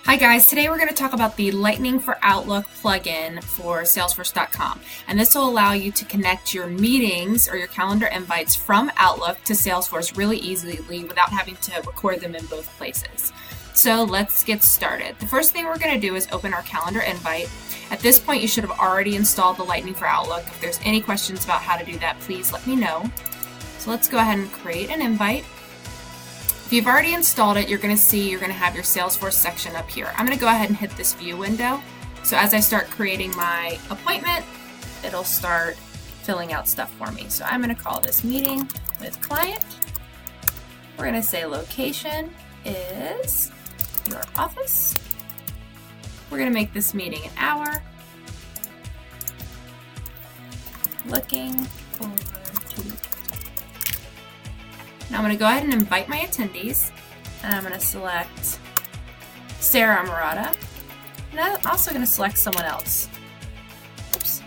Hi guys, today we're going to talk about the Lightning for Outlook plugin for Salesforce.com, and this will allow you to connect your meetings or your calendar invites from Outlook to Salesforce really easily without having to record them in both places. So let's get started. The first thing we're going to do is open our calendar invite. At this point you should have already installed the Lightning for Outlook. If there's any questions about how to do that, please let me know. So let's go ahead and create an invite. If you've already installed it, you're going to have your Salesforce section up here. I'm going to go ahead and hit this view window. So as I start creating my appointment, it'll start filling out stuff for me. So I'm going to call this meeting with client. We're going to say location is your office. We're going to make this meeting an hour. Looking forward to. Now I'm going to go ahead and invite my attendees, and I'm going to select Sarah Murata, and I'm also going to select someone else. Oops.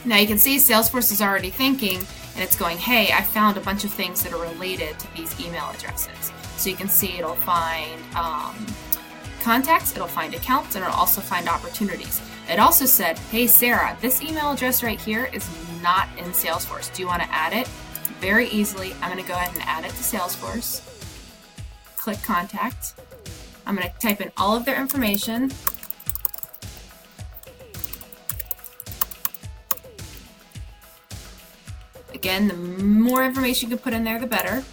Now you can see Salesforce is already thinking, and it's going, hey, I found a bunch of things that are related to these email addresses. So you can see it'll find contacts, it'll find accounts, and it'll also find opportunities. It also said, hey Sarah, this email address right here is not in Salesforce. Do you want to add it? Very easily, I'm going to go ahead and add it to Salesforce. Click contact. I'm going to type in all of their information. Again, the more information you can put in there, the better.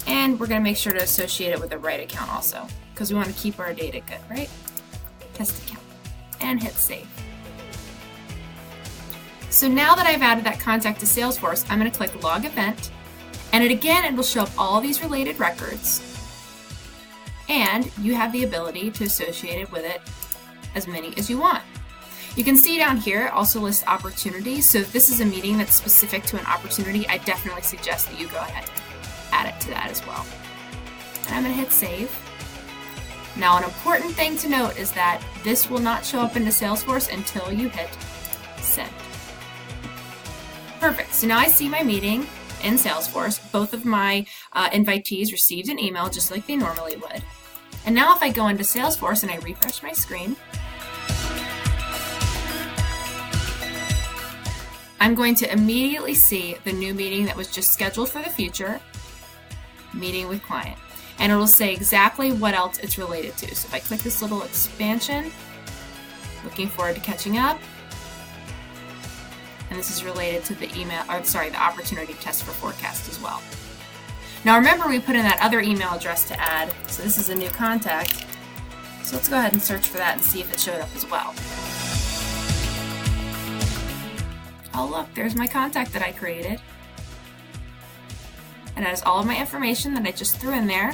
And we're going to make sure to associate it with the right account also, because we want to keep our data good, right? Test account. And hit save. So now that I've added that contact to Salesforce, I'm going to click log event, and it will show up all these related records, and you have the ability to associate it with it as many as you want. You can see down here it also lists opportunities, so if this is a meeting that's specific to an opportunity, I definitely suggest that you go ahead and add it to that as well. And I'm going to hit save. Now an important thing to note is that this will not show up into Salesforce until you hit send. Perfect. So now I see my meeting in Salesforce. Both of my invitees received an email just like they normally would. And now if I go into Salesforce and I refresh my screen, I'm going to immediately see the new meeting that was just scheduled for the future, meeting with client. And it will say exactly what else it's related to. So if I click this little expansion, looking forward to catching up, and this is related to the the opportunity test for forecast as well. Now remember, we put in that other email address to add, so this is a new contact. So let's go ahead and search for that and see if it showed up as well. Oh look, there's my contact that I created. And it has all of my information that I just threw in there,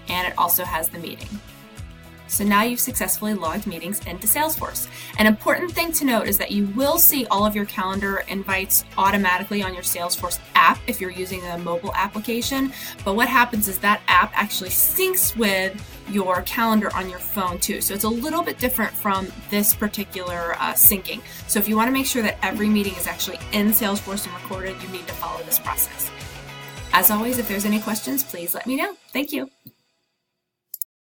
and it also has the meeting. So now you've successfully logged meetings into Salesforce. An important thing to note is that you will see all of your calendar invites automatically on your Salesforce app if you're using a mobile application, but what happens is that app actually syncs with your calendar on your phone too. So it's a little bit different from this particular syncing. So if you want to make sure that every meeting is actually in Salesforce and recorded, you need to follow this process. As always, if there's any questions, please let me know. Thank you.